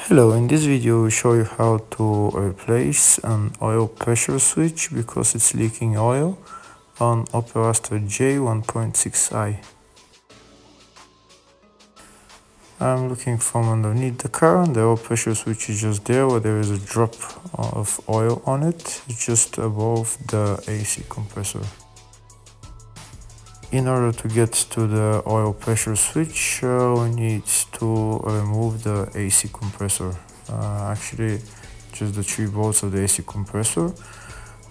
Hello, in this video we show you how to replace an oil pressure switch because it's leaking oil on Opel Astra J 1.6i. I'm looking from underneath the car and the oil pressure switch is just there where there is a drop of oil on it. It's just above the AC compressor. In order to get to the oil pressure switch, we need to remove the AC compressor. Actually, just the 3 bolts of the AC compressor.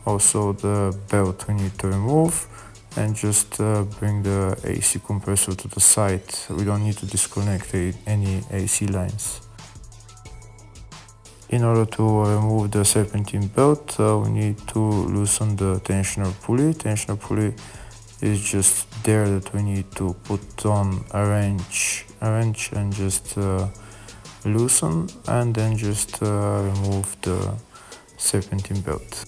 Also the belt we need to remove and just bring the AC compressor to the side. We don't need to disconnect any AC lines. In order to remove the serpentine belt, we need to loosen the tensioner pulley. Tensioner pulley is just there that we need to put on a wrench and just loosen and then just remove the serpentine belt.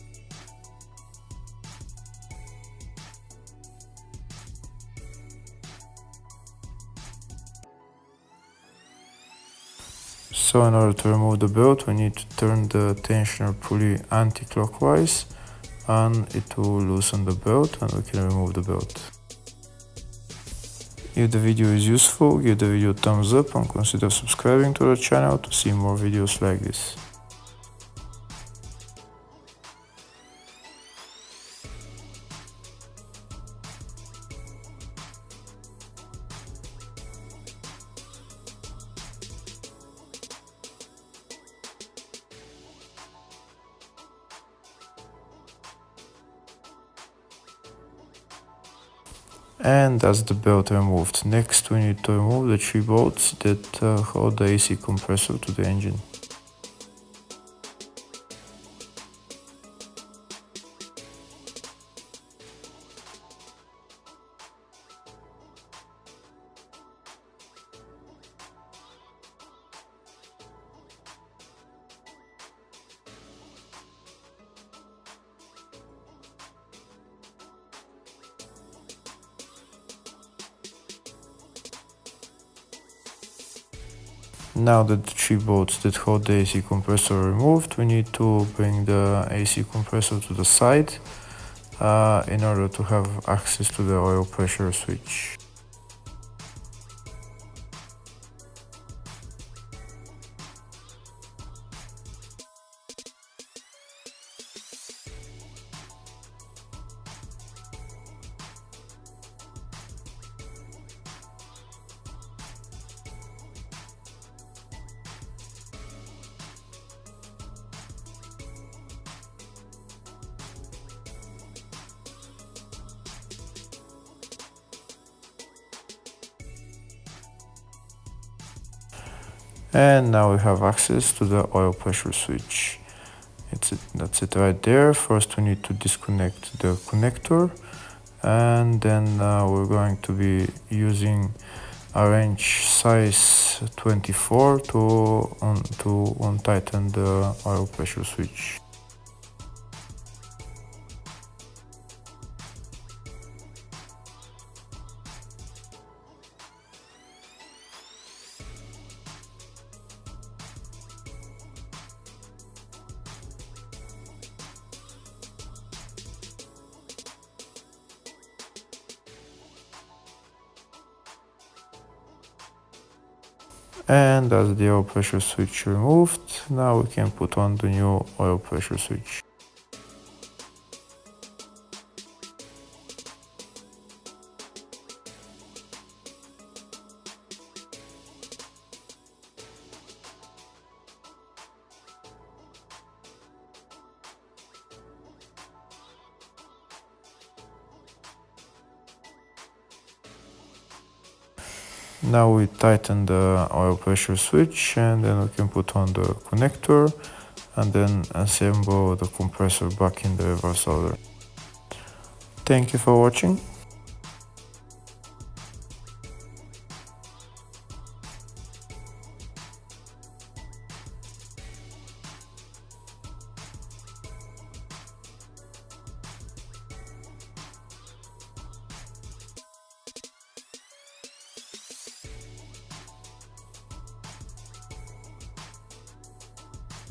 So in order to remove the belt, we need to turn the tensioner pulley anti-clockwise and it will loosen the belt and we can remove the belt. If the video is useful, give the video a thumbs up and consider subscribing to the channel to see more videos like this. And that's the belt removed. Next we need to remove the 3 bolts that hold the AC compressor to the engine. Now that the 3 bolts that hold the AC compressor are removed, we need to bring the AC compressor to the side in order to have access to the oil pressure switch. And now we have access to the oil pressure switch. That's it right there. First we need to disconnect the connector and then we're going to be using a wrench size 24 to untighten the oil pressure switch. And as the oil pressure switch removed, now we can put on the new oil pressure switch. Now we tighten the oil pressure switch and then we can put on the connector and then assemble the compressor back in the reverse order. Thank you for watching.